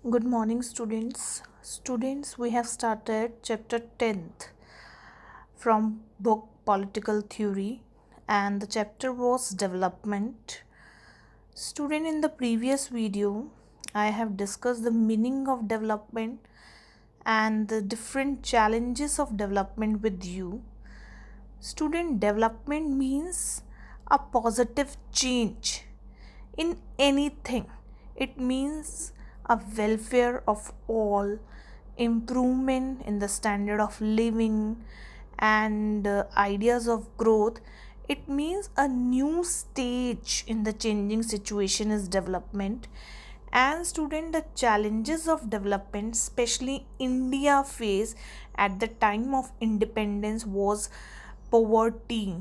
Good morning, students. Students, we have started chapter 10th from book Political Theory, and the chapter was Development. Student, in the previous video, I have discussed the meaning of development and the different challenges of development with you. Student, development means a positive change in anything. It means a welfare of all, improvement in the standard of living, and ideas of growth. It means a new stage in the changing situation is development. And student, the challenges of development, especially India face at the time of independence, was poverty,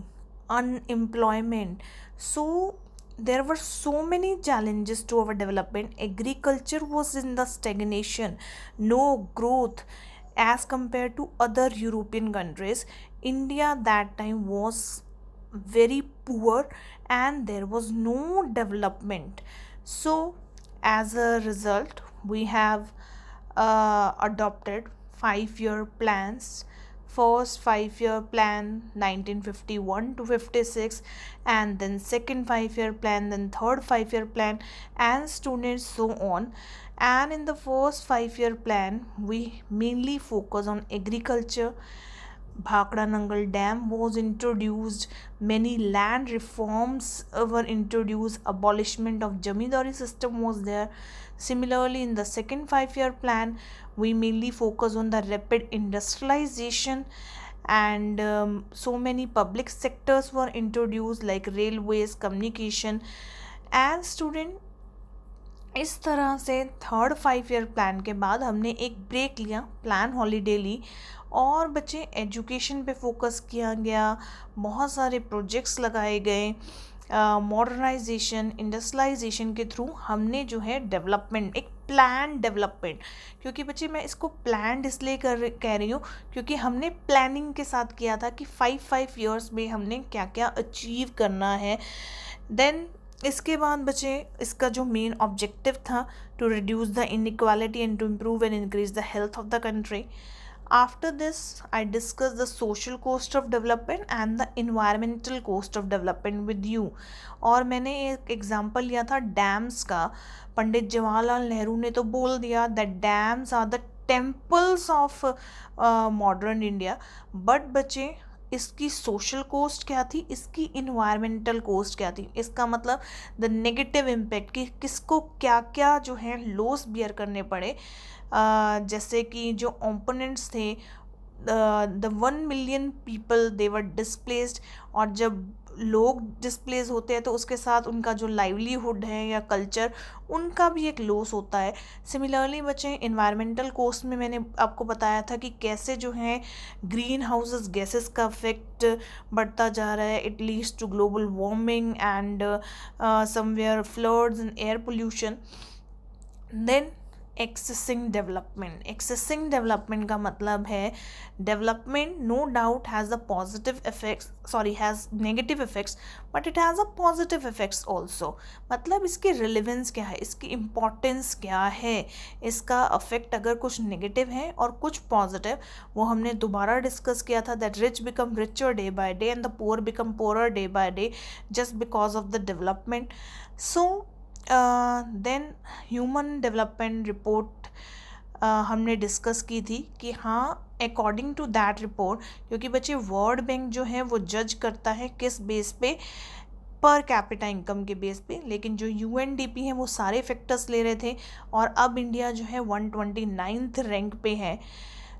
unemployment. So there were so many challenges to our development. Agriculture was in the stagnation, no growth as compared to other European countries. India that time was very poor and there was no development. So as a result, we have adopted 5-year plans. First 5-year plan 1951 to 56, and then second 5-year plan, then third 5-year plan, and students so on. And in the first 5-year plan, we mainly focus on agriculture. Bhakra Nangal Dam was introduced, many land reforms were introduced, abolishment of Jamindari system was there. Similarly, in the second 5-year plan, we mainly focus on the rapid industrialization, and so many public sectors were introduced like railways, communication. And student, इस तरह से third 5-year plan के बाद हमने एक break लिया, plan holiday ली, और बच्चे एजुकेशन पे फोकस किया गया, बहुत सारे प्रोजेक्ट्स लगाए गए। मॉडर्नाइजेशन, इंडस्ट्रियलाइजेशन के थ्रू हमने जो है डेवलपमेंट, एक प्लान डेवलपमेंट, क्योंकि बच्चे मैं इसको प्लान इसलिए कह रही हूँ क्योंकि हमने प्लानिंग के साथ किया था कि 5 ईयर्स में हमने क्या क्या अचीव करना है। देन इसके बाद बचे, इसका जो मेन ऑब्जेक्टिव था, to reduce the inequality and to improve and increase the health of the country. After this I discuss the social cost of development and the environmental cost of development with you. और मैंने एक example लिया था dams का। पंडित जवाहरलाल नेहरू ने तो बोल दिया that dams are the temples of modern India, but बच्चे इसकी सोशल कोस्ट क्या थी, इसकी इन्वायरमेंटल कोस्ट क्या थी। इसका मतलब द नेगेटिव इम्पैक्ट, कि किसको क्या क्या जो है लॉस बियर करने पड़े। जैसे कि जो ओपोनेंट्स थे, the 1 million people they were displaced, और जब लोग डिस्प्लेस होते हैं तो उसके साथ उनका जो लाइवलीहुड है या कल्चर, उनका भी एक लॉस होता है। सिमिलरली बच्चे, इन्वायरमेंटल कोस्ट में मैंने आपको बताया था कि कैसे जो है ग्रीन हाउसेस गैसेस का इफेक्ट बढ़ता जा रहा है। It leads to global warming and somewhere floods and air pollution. Then accessing development का मतलब है development no doubt has the positive effects, sorry has negative effects, but it has a positive effects also. मतलब इसकी relevance क्या है, इसकी importance क्या है, इसका अफेक्ट अगर कुछ नेगेटिव है और कुछ पॉजिटिव, वो हमने दोबारा डिस्कस किया था, that rich become richer day by day and the poor become poorer day by day just because of the development. So then human development report हमने डिस्कस की थी कि हाँ, अकॉर्डिंग टू दैट रिपोर्ट, क्योंकि बच्चे world bank जो है वो जज करता है किस बेस पे, पर कैपिटा इनकम के बेस पे, लेकिन जो यूएनडीपी है वो सारे फैक्टर्स ले रहे थे, और अब इंडिया जो है 129th रैंक पे है।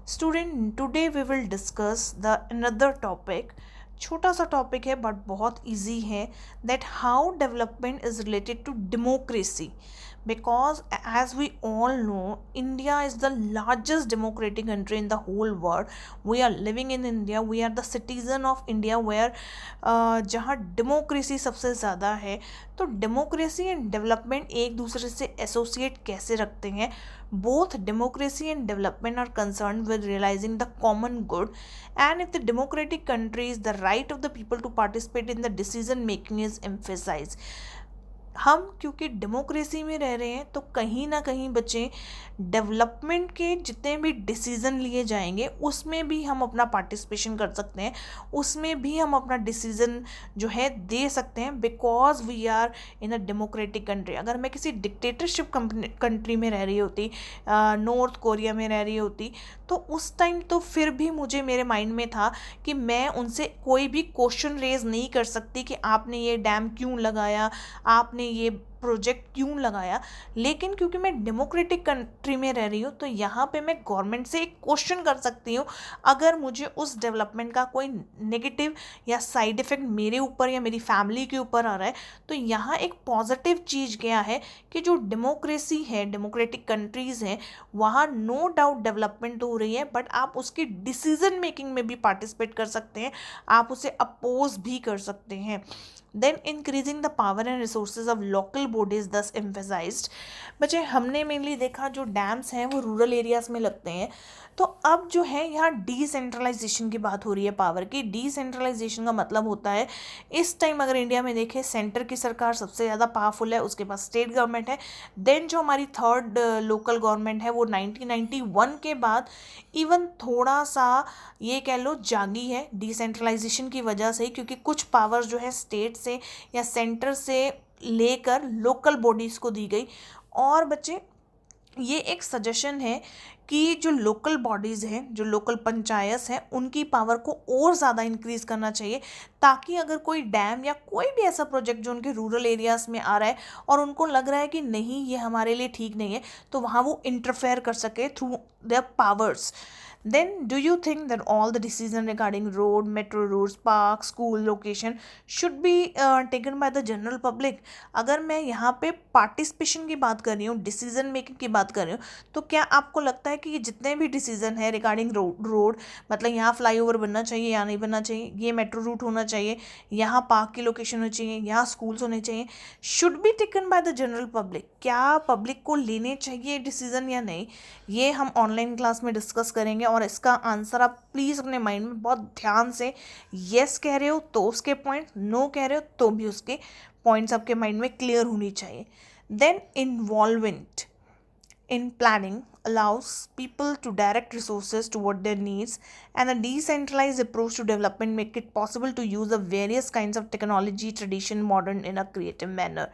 Student, today we will discuss the another topic. छोटा सा टॉपिक है बट बहुत इजी है, that how development is related to democracy, because as we all know, India is the largest democratic country in the whole world. We are living in India, we are the citizen of India, where जहाँ democracy सबसे ज़्यादा है। तो democracy and development एक दूसरे से associate कैसे रखते हैं। Both democracy and development are concern with realising the common good, and if the democratic countries, the right of the people to participate in the decision making is emphasized. हम क्योंकि democracy में रह रहे हैं तो कहीं ना कहीं बच्चे डेवलपमेंट के जितने भी डिसीज़न लिए जाएंगे उसमें भी हम अपना पार्टिसिपेशन कर सकते हैं, उसमें भी हम अपना डिसीज़न जो है दे सकते हैं, because we are in a democratic country. अगर मैं किसी डिक्टेटरशिप कंट्री में रह रही होती, नॉर्थ कोरिया में रह रही होती, तो उस टाइम तो फिर भी मुझे मेरे माइंड में था कि मैं उनसे कोई भी क्वेश्चन रेज नहीं कर सकती कि आपने ये डैम क्यों लगाया, आपने ये प्रोजेक्ट क्यों लगाया। लेकिन क्योंकि मैं डेमोक्रेटिक कंट्री में रह रही हूँ तो यहाँ पे मैं गवर्नमेंट से एक क्वेश्चन कर सकती हूँ अगर मुझे उस डेवलपमेंट का कोई नेगेटिव या साइड इफ़ेक्ट मेरे ऊपर या मेरी फैमिली के ऊपर आ रहा है। तो यहाँ एक पॉजिटिव चीज़ क्या है कि जो डेमोक्रेसी है, डेमोक्रेटिक कंट्रीज़ हैं, वहाँ नो डाउट डेवलपमेंट हो रही है, बट आप उसकी डिसीजन मेकिंग में भी पार्टिसिपेट कर सकते हैं, आप उसे अपोज भी कर सकते हैं। Then increasing the power and resources of local bodies thus emphasised. बच्चे हमने मेनली देखा जो डैम्स हैं वो रूरल एरियाज़ में लगते हैं, तो अब जो है यहाँ डिसेंट्रलाइजेशन की बात हो रही है पावर की। डिसेंट्रलाइजेशन का मतलब होता है इस टाइम अगर इंडिया में देखें सेंटर की सरकार सबसे ज़्यादा पावरफुल है, उसके पास स्टेट गवर्नमेंट है, देन जो हमारी थर्ड लोकल गवर्नमेंट है वो 1991 के बाद इवन थोड़ा सा ये कह लो जागी है डिसेंट्रलाइजेशन की वजह से, क्योंकि कुछ पावर्स जो है स्टेट से या सेंटर से लेकर लोकल बॉडीज़ को दी गई। और बच्चे ये एक सजेशन है कि जो लोकल बॉडीज़ हैं, जो लोकल पंचायत हैं, उनकी पावर को और ज़्यादा इंक्रीज़ करना चाहिए, ताकि अगर कोई डैम या कोई भी ऐसा प्रोजेक्ट जो उनके रूरल एरियाज़ में आ रहा है और उनको लग रहा है कि नहीं ये हमारे लिए ठीक नहीं है, तो वहाँ वो इंटरफेयर कर सके through their powers. Then do you think that all the decision regarding road, metro routes, park, school location should be taken by the general public? अगर मैं यहाँ पे पार्टिसिपेशन की बात कर रही हूँ, डिसीजन मेकिंग की बात कर रही हूँ, तो क्या आपको लगता है कि ये जितने भी डिसीजन है रिगार्डिंग रोड, मतलब यहाँ फ्लाईओवर बनना चाहिए या नहीं बनना चाहिए, ये मेट्रो रूट होना चाहिए, यहाँ पार्क की लोकेशन होनी चाहिए, यहाँ स्कूल्स होने चाहिए, should be taken by the general public? क्या पब्लिक को लेने चाहिए डिसीजन या नहीं? ये हम ऑनलाइन क्लास में डिस्कस करेंगे और इसका आंसर आप प्लीज़ अपने माइंड में बहुत ध्यान से, यस कह रहे हो तो उसके पॉइंट, नो कह रहे हो तो भी उसके पॉइंट्स आपके माइंड में क्लियर होनी चाहिए। Then involvement in planning allows people to direct resources toward their needs, and a decentralized approach to development make it possible to use the various kinds of technology tradition modern in a creative manner।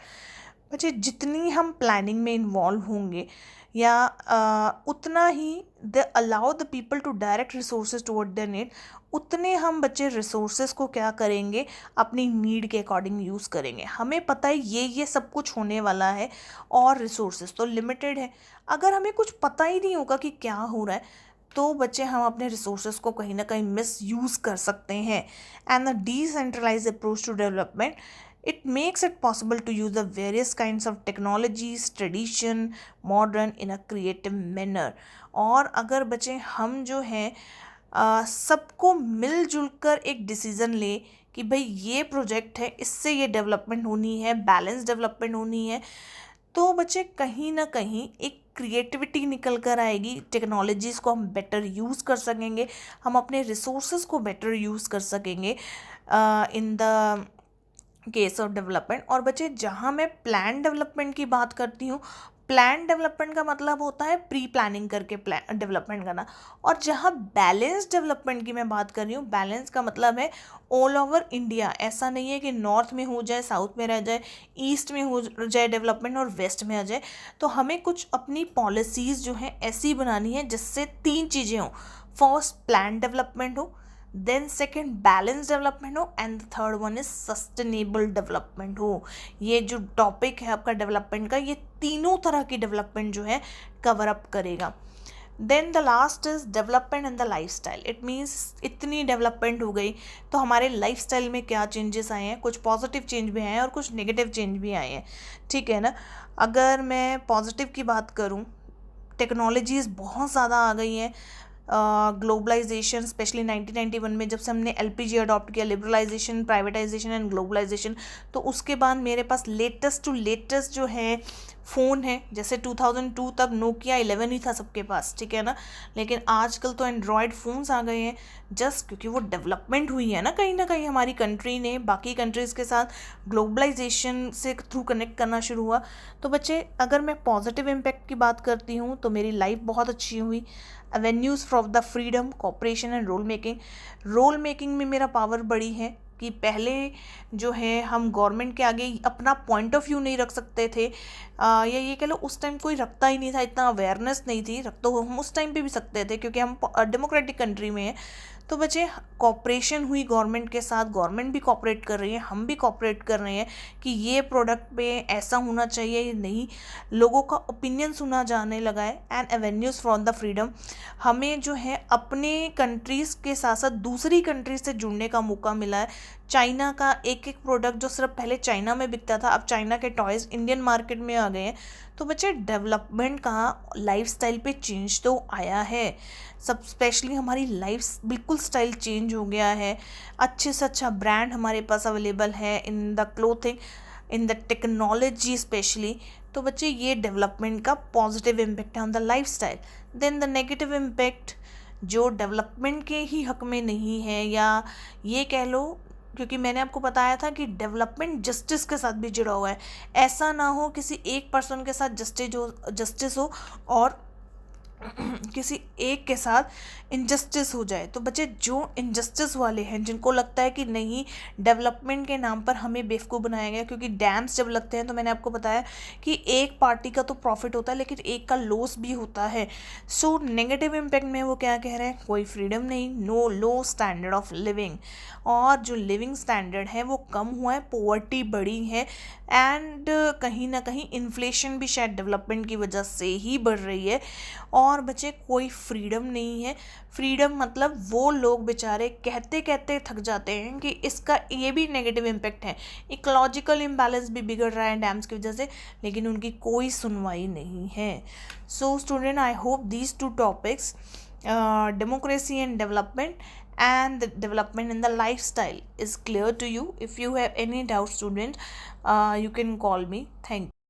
बच्चे जितनी हम planning में involve होंगे या उतना ही they allow the people to direct resources toward their need, उतने हम बच्चे रिसोर्सेज को क्या करेंगे, अपनी नीड के अकॉर्डिंग यूज़ करेंगे। हमें पता है ये सब कुछ होने वाला है और रिसोर्सेज तो लिमिटेड है। अगर हमें कुछ पता ही नहीं होगा कि क्या हो रहा है तो बच्चे हम अपने रिसोर्सेज को कहीं ना कहीं मिस यूज़ कर सकते हैं। And the decentralised approach to development, it makes it possible to use the various kinds of technologies, tradition, modern in a creative manner। और अगर बच्चे हम जो हैं सबको मिलजुल कर एक डिसीज़न ले कि भाई ये प्रोजेक्ट है, इससे ये डेवलपमेंट होनी है, बैलेंस डेवलपमेंट होनी है, तो बच्चे कहीं ना कहीं एक क्रिएटिविटी निकल कर आएगी, टेक्नोलॉजीज़ को हम बेटर यूज़ कर सकेंगे, हम अपने रिसोर्सेज को बेटर यूज़ कर सकेंगे in the case of development. और बच्चे जहाँ मैं प्लान डेवलपमेंट की बात करती हूँ, प्लान डेवलपमेंट का मतलब होता है प्री प्लानिंग करके प्लान डेवलपमेंट करना। और जहाँ बैलेंस डेवलपमेंट की मैं बात कर रही हूँ, बैलेंस का मतलब है ऑल ओवर इंडिया। ऐसा नहीं है कि नॉर्थ में हो जाए, साउथ में रह जाए, ईस्ट में हो जाए डेवलपमेंट और वेस्ट में आ जाए। तो हमें कुछ अपनी पॉलिसीज़ जो हैं ऐसी बनानी है जिससे तीन चीज़ें हों। फर्स्ट प्लान डेवलपमेंट हो, देन सेकेंड बैलेंस डेवलपमेंट हो, and the third one is sustainable development हो। ये जो टॉपिक है आपका डेवलपमेंट का, ये तीनों तरह की डेवलपमेंट जो है कवर अप करेगा। Then the last is development and the lifestyle. It means इतनी डेवलपमेंट हो गई तो हमारे लाइफ स्टाइल में क्या चेंजेस आए हैं, कुछ पॉजिटिव चेंज भी आए हैं और कुछ नेगेटिव चेंज भी आए हैं, ठीक है ना। अगर मैं पॉजिटिव की बात करूँ, टेक्नोलॉजीज़ बहुत ज़्यादा आ गई हैं। ग्लोबलाइजेशन स्पेशली 1991 में जब से हमने LPG अडॉप्ट किया, लिबरलाइजेशन, प्राइवेटाइजेशन एंड ग्लोबलाइजेशन, तो उसके बाद मेरे पास लेटेस्ट टू लेटेस्ट जो है फ़ोन है, जैसे 2002 तब नोकिया 11 ही था सबके पास, ठीक है ना, लेकिन आजकल तो एंड्रॉयड फ़ोन्स आ गए हैं, जस्ट क्योंकि वो डेवलपमेंट हुई है ना कहीं हमारी कंट्री ने बाकी कंट्रीज़ के साथ ग्लोबलाइजेशन से थ्रू कनेक्ट करना शुरू हुआ। तो बच्चे, अगर मैं पॉजिटिव इम्पैक्ट की बात करती हूँ तो मेरी लाइफ बहुत अच्छी हुई। Avenues from the freedom, cooperation and role making में मेरा पावर बड़ी है कि पहले जो है हम गवर्नमेंट के आगे अपना पॉइंट ऑफ व्यू नहीं रख सकते थे, या ये कह लो उस टाइम कोई रखता ही नहीं था, इतना अवेयरनेस नहीं थी, रख तो हम उस टाइम पे भी सकते थे क्योंकि हम डेमोक्रेटिक कंट्री में हैं। तो बच्चे, कॉपरेशन हुई गवर्नमेंट के साथ, गवर्नमेंट भी कॉपरेट कर रही है, हम भी कॉपरेट कर रहे हैं कि ये प्रोडक्ट पे ऐसा होना चाहिए, ये नहीं, लोगों का ओपिनियन सुना जाने लगा है। And avenues from the freedom, हमें जो है अपने कंट्रीज़ के साथ साथ दूसरी कंट्रीज से जुड़ने का मौका मिला है। चाइना का एक एक प्रोडक्ट जो सिर्फ पहले चाइना में बिकता था, अब चाइना के टॉयज़ इंडियन मार्केट में आ गए हैं। तो बच्चे, डेवलपमेंट का लाइफस्टाइल पे चेंज तो आया है, सब स्पेशली हमारी लाइफ बिल्कुल स्टाइल चेंज हो गया है। अच्छे से अच्छा ब्रांड हमारे पास अवेलेबल है in the clothing, in the technology specially. तो बच्चे, ये डेवलपमेंट का पॉजिटिव इम्पैक्ट है on the lifestyle. Then the negative impact जो डेवलपमेंट के ही हक में नहीं है, या ये कह लो, क्योंकि मैंने आपको बताया था कि डेवलपमेंट जस्टिस के साथ भी जुड़ा हुआ है। ऐसा ना हो किसी एक पर्सन के साथ जस्टिस हो और किसी एक के साथ इनजस्टिस हो जाए। तो बच्चे, जो इनजस्टिस वाले हैं, जिनको लगता है कि नहीं डेवलपमेंट के नाम पर हमें बेवकूफ़ बनाया गया, क्योंकि डैम्स जब लगते हैं तो मैंने आपको बताया कि एक पार्टी का तो प्रॉफिट होता है लेकिन एक का लॉस भी होता है। सो नेगेटिव इम्पैक्ट में वो क्या कह रहे हैं, कोई फ्रीडम नहीं, no low standard of living, और जो लिविंग स्टैंडर्ड है वो कम हुआ है, पॉवर्टी बढ़ी है, एंड कहीं ना कहीं इन्फ्लेशन भी शायद डेवलपमेंट की वजह से ही बढ़ रही है। और बच्चे, कोई फ्रीडम नहीं है। फ्रीडम मतलब वो लोग बेचारे कहते कहते थक जाते हैं कि इसका ये भी नेगेटिव इम्पैक्ट है, इकोलॉजिकल इम्बैलेंस भी बिगड़ रहा है डैम्स की वजह से, लेकिन उनकी कोई सुनवाई नहीं है। So student, I hope these two topics, democracy and development and the development in the lifestyle is clear to you. If you have any doubt, student, you can call me. Thank you.